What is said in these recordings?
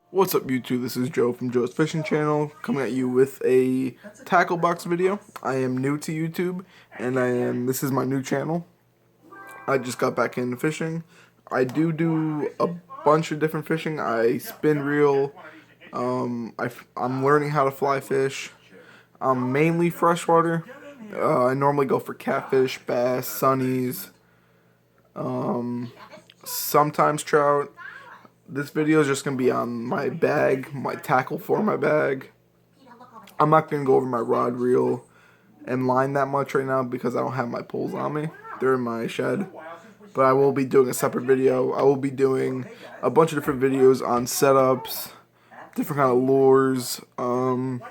What's up YouTube, this is Joe from Joe's Fishing Channel, coming at you with a tackle box video. I am new to YouTube, and this is my new channel. I just got back into fishing. I do a bunch of different fishing. I spin reel, I'm learning how to fly fish. I'm mainly freshwater. I normally go for catfish, bass, sunnies, sometimes trout. This video is just going to be on my bag, my tackle for my bag. I'm not going to go over my rod, reel, and line that much right now because I don't have my poles on me. They're in my shed. But I will be doing a separate video. I will be doing a bunch of different videos on setups, different kind of lures. I'm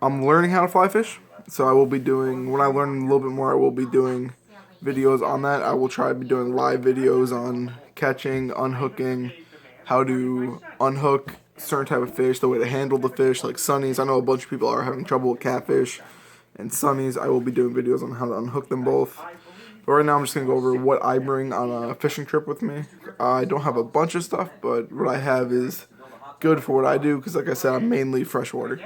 learning how to fly fish. So I will be doing, when I learn a little bit more, I will be doing videos on that. I will try to be doing live videos on catching, unhooking, how to unhook certain type of fish, the way to handle the fish, like sunnies. I know a bunch of people are having trouble with catfish and sunnies. I will be doing videos on how to unhook them both. But right now I'm just going to go over what I bring on a fishing trip with me. I don't have a bunch of stuff, but what I have is good for what I do because, like I said, I'm mainly freshwater.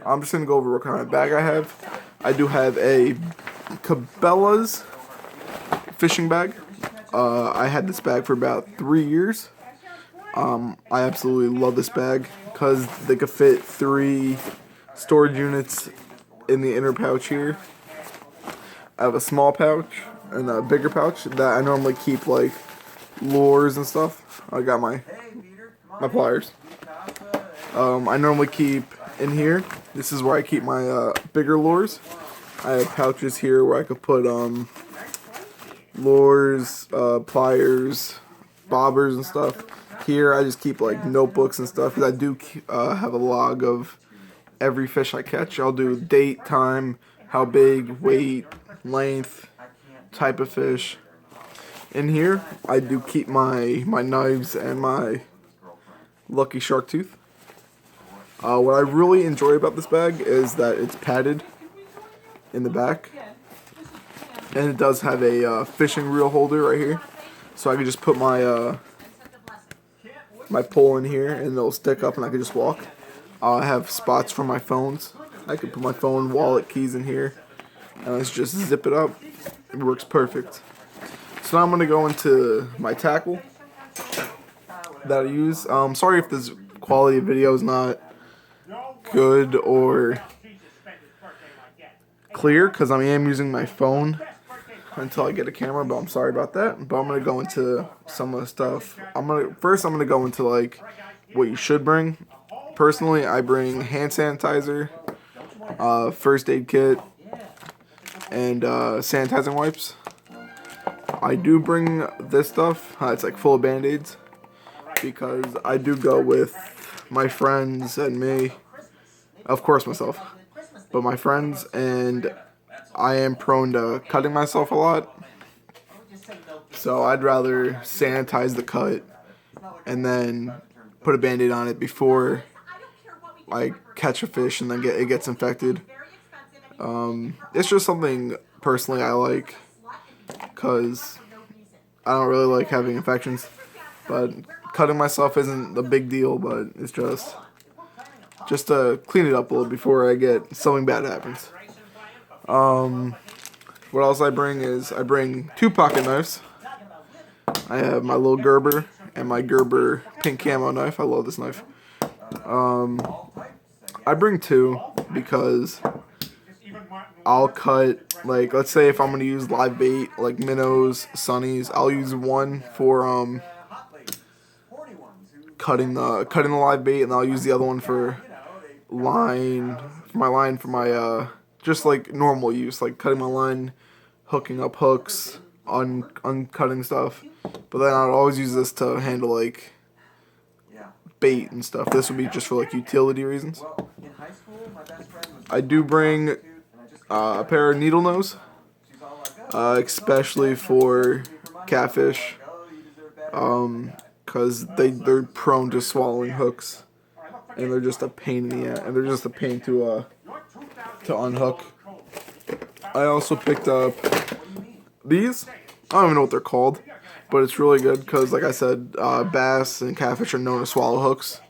I'm just going to go over what kind of bag I have. I do have a Cabela's fishing bag. I had this bag for about 3 years. I absolutely love this bag because they could fit 3 storage units in the inner pouch here. I have a small pouch and a bigger pouch that I normally keep like lures and stuff. I got my pliers. I normally keep in here. This is where I keep my bigger lures. I have pouches here where I could put lures, pliers, bobbers and stuff. Here I just keep like notebooks and stuff because I do have a log of every fish I catch. I'll do date, time, how big, weight, length, type of fish. In here I do keep my knives and my lucky shark tooth. What I really enjoy about this bag is that it's padded in the back. And it does have a fishing reel holder right here. So I can just put my my pole in here and it'll stick up and I can just walk. I have spots for my phones. I can put my phone, wallet, keys in here. And let's just zip it up. It works perfect. So now I'm going to go into my tackle that I use. Sorry if this quality of video is not good or clear because I am using my phone until I get a camera, but I'm sorry about that. But I'm gonna go into some of the stuff. I'm gonna go into like what you should bring. Personally, I bring hand sanitizer, first aid kit, and sanitizing wipes. I do bring this stuff. It's like full of band-aids because I do go with my friends and me, of course myself, but my friends, and I am prone to cutting myself a lot, so I'd rather sanitize the cut and then put a band-aid on it before I catch a fish and then it gets infected. It's just something personally I like because I don't really like having infections, but cutting myself isn't a big deal, but it's just to clean it up a little before I get something bad happens. What else I bring is I bring 2 pocket knives. I have my little Gerber and my Gerber pink camo knife. I love this knife. I bring 2 because I'll cut, like, let's say if I'm going to use live bait like minnows, sunnies, I'll use one for cutting the live bait, and I'll use the other one for my just like normal use, like cutting my line, hooking up hooks, uncutting stuff. But then I'd always use this to handle like bait and stuff. This would be just for like utility reasons. I do bring a pair of needle nose, especially for catfish, because they're prone to swallowing hooks, and they're just a pain in the ass, and they're just a pain to unhook. I also picked up these. I don't even know what they're called. but it's really good because, like I said, bass and catfish are known to swallow hooks.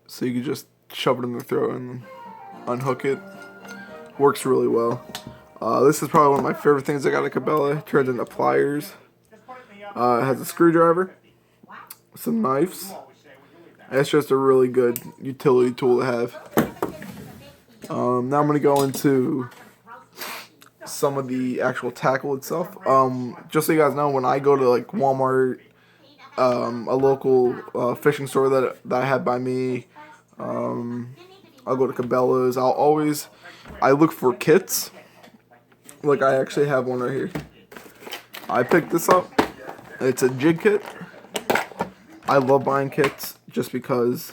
So you can just shove it in their throat and unhook it. Works really well. This is probably one of my favorite things I got at Cabela. It turns into pliers. It has a screwdriver, some knives. It's just a really good utility tool to have. Now I'm going to go into some of the actual tackle itself. Just so you guys know, when I go to like Walmart, a local fishing store that I have by me, I'll go to Cabela's. I look for kits. Like I actually have one right here. I picked this up. It's a jig kit. I love buying kits just because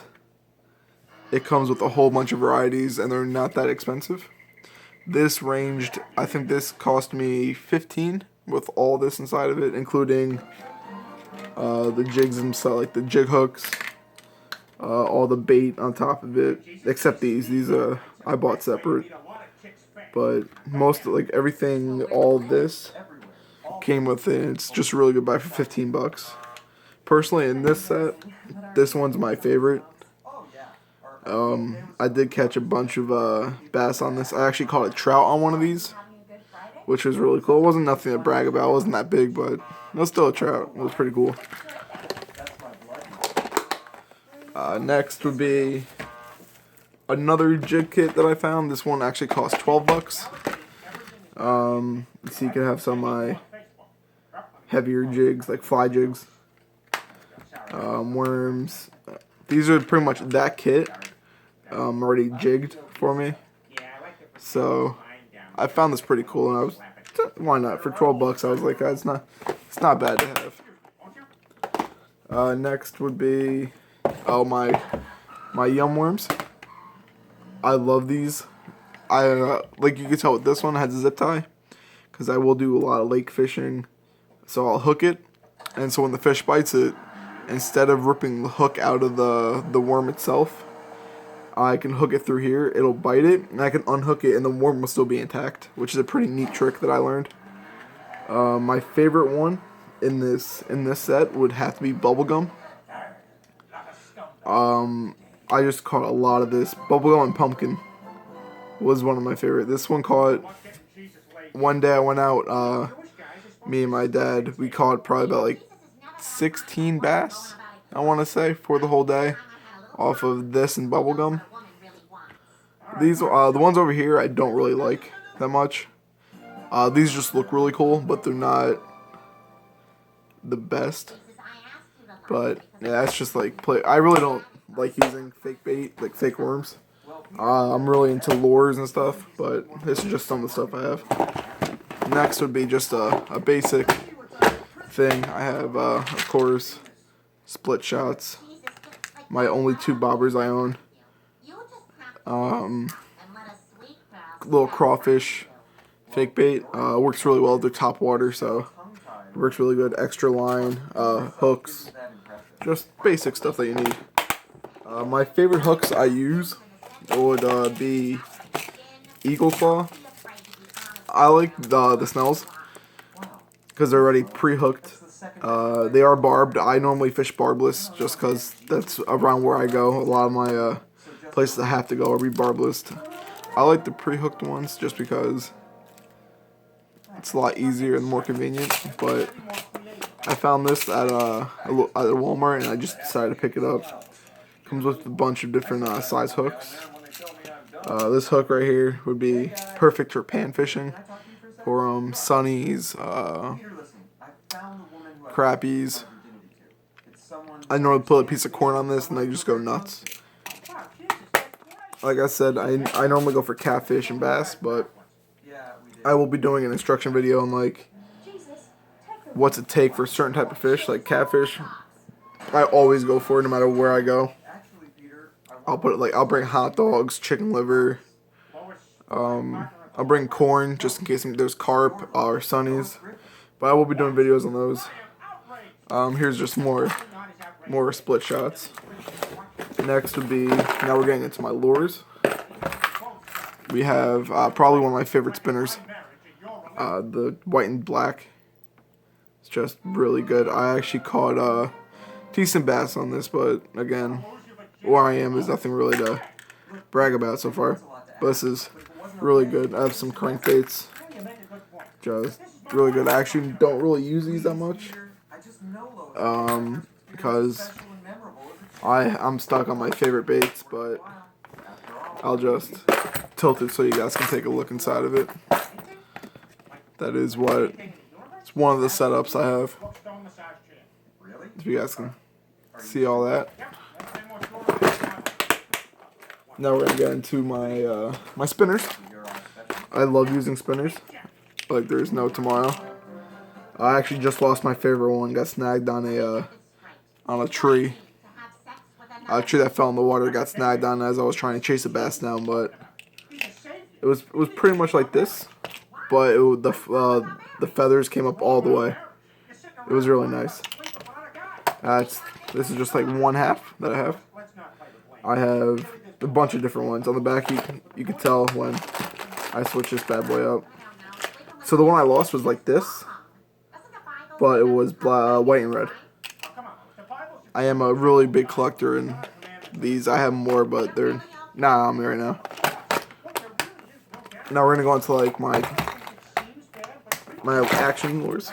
it comes with a whole bunch of varieties and they're not that expensive. This ranged, I think this cost me $15 with all this inside of it, including the jigs themselves, like the jig hooks, all the bait on top of it, except these. These I bought separate. But most, like everything, all of this came with it. It's just a really good buy for $15. Personally, in this set, this one's my favorite. I did catch a bunch of bass on this. I actually caught a trout on one of these, which was really cool. It wasn't nothing to brag about. It wasn't that big, but it was still a trout. It was pretty cool. Next would be another jig kit that I found. This one actually cost $12. So you can have some heavier jigs, like fly jigs, worms. These are pretty much that kit already jigged for me. So I found this pretty cool, and I was, why not? For $12, I was like, it's not bad to have. Next would be my yum worms. I love these. Like you can tell with this one, it has a zip tie, because I will do a lot of lake fishing. So I'll hook it, and so when the fish bites it, instead of ripping the hook out of the worm itself, I can hook it through here. It'll bite it, and I can unhook it, and the worm will still be intact, which is a pretty neat trick that I learned. My favorite one in this set would have to be bubblegum. I just caught a lot of this. Bubblegum and pumpkin was one of my favorite. This one caught, one day I went out, me and my dad, we caught probably about like 16 bass, I want to say, for the whole day off of this and bubblegum. These, the ones over here I don't really like that much. These just look really cool, but they're not the best. But yeah, that's just like I really don't like using fake bait, like fake worms. I'm really into lures and stuff, but this is just some of the stuff I have. Next would be just a basic thing. I have, of course, split shots. My only 2 bobbers I own. Little crawfish fake bait. Works really well. They're top water, so it works really good. Extra line, hooks, just basic stuff that you need. My favorite hooks I use would be Eagle Claw. I like the Snells because they're already pre-hooked. They are barbed. I normally fish barbless just because that's around where I go. A lot of my places I have to go are barbless. I like the pre-hooked ones just because it's a lot easier and more convenient. But I found this at Walmart, and I just decided to pick it up. Comes with a bunch of different size hooks. This hook right here would be perfect for pan fishing, for sunnies, crappies. I normally put a piece of corn on this and they just go nuts. Like I said, I normally go for catfish and bass, but I will be doing an instruction video on like what's it take for a certain type of fish, like catfish. I always go for it no matter where I go. I'll bring hot dogs, chicken liver. I'll bring corn just in case there's carp or sunnies. But I will be doing videos on those. Here's just more split shots. Next would be, now we're getting into my lures. We have probably one of my favorite spinners, the white and black It's just really good. I actually caught decent bass on this, but again, where I am is nothing really to brag about so far. But this is really good. I have some crankbaits. Just really good. I actually don't really use these that much. Because I'm stuck on my favorite baits, but I'll just tilt it so you guys can take a look inside of it. That is it's one of the setups I have. If you guys can see all that. Now we're gonna get into my my spinners. I love using spinners. Like there's no tomorrow. I actually just lost my favorite one. Got snagged on a tree. A tree that fell in the water. Got snagged on as I was trying to chase a bass down, but it was pretty much like this. But the feathers came up all the way. It was really nice. This is just like one half that I have. I have a bunch of different ones on the back. You can tell when I switch this bad boy up. So the one I lost was like this, but it was white and red. I am a really big collector in these. I have more, but they're not on me right now. Now we're gonna go into like my action lures.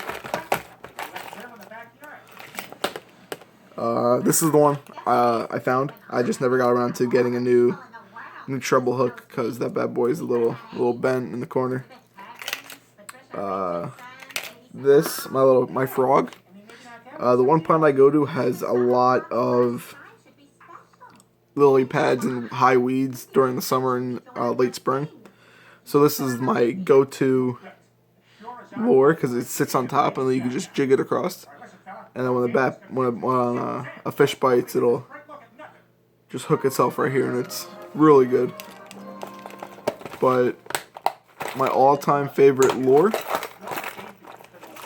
This is the one I found. I just never got around to getting a new treble hook because that bad boy is a little bent in the corner. This my frog. The one pond I go to has a lot of lily pads and high weeds during the summer and late spring. So this is my go-to lure because it sits on top and then you can just jig it across. And then when a fish bites, it'll just hook itself right here, and it's really good. But my all-time favorite lure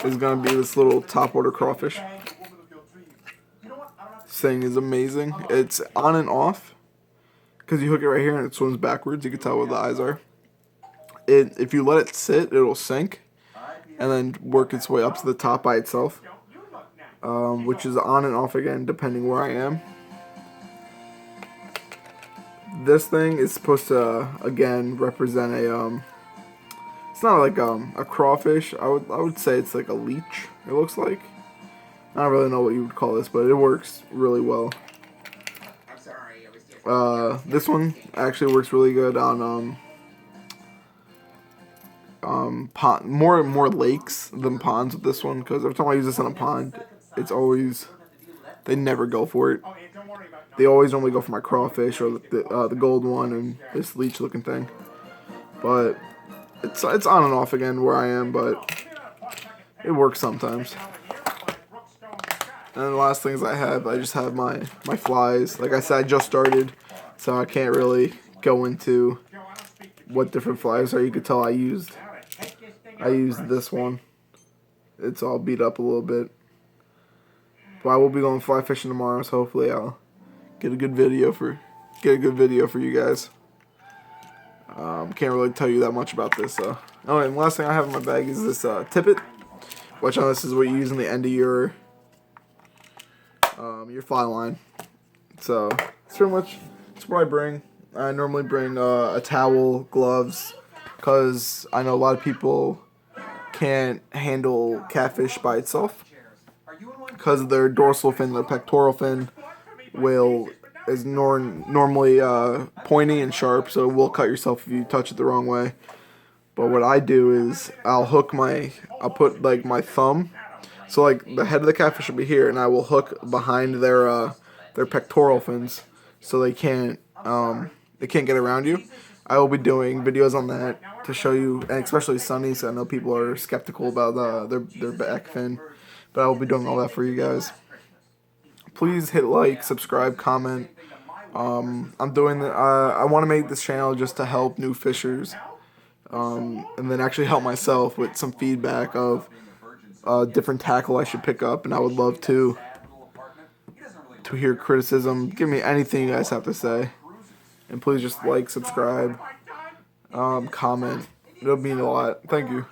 is gonna be this little topwater crawfish. This thing is amazing. It's on and off because you hook it right here and it swims backwards. You can tell where the eyes are. If you let it sit, it'll sink and then work its way up to the top by itself. Which is on and off again depending where I am. This thing is supposed to again represent it's not like a crawfish. I would say it's like a leech. It looks like. I don't really know what you would call this, but it works really well. This one actually works really good on pond, more lakes than ponds with this one, because every time I use this on a pond, it's always, they never go for it. They always normally go for my crawfish or the gold one and this leech looking thing. But it's on and off again where I am, but it works sometimes. And then the last things I just have my flies. Like I said, I just started, so I can't really go into what different flies are. You could tell I used this one. It's all beat up a little bit. But I will be going fly fishing tomorrow, so hopefully I'll get a good video for you guys. Can't really tell you that much about this. Oh, and the last thing I have in my bag is this tippet, which I know this is what you use in the end of your fly line. So it's pretty much what I bring. I normally bring a towel, gloves, because I know a lot of people can't handle catfish by itself because their dorsal fin, their pectoral fin is normally pointy and sharp, so it will cut yourself if you touch it the wrong way. But what I do is I'll put like my thumb, so like the head of the catfish will be here, and I will hook behind their pectoral fins, so they can't get around you. I will be doing videos on that to show you, and especially sunnies. I know people are skeptical about their back fin, but I will be doing all that for you guys. Please hit like, subscribe, comment. I'm doing that. I want to make this channel just to help new fishers, and then actually help myself with some feedback of different tackle I should pick up, and I would love to hear criticism. Give me anything you guys have to say. And please just like, subscribe, comment. It'll mean a lot. Thank you.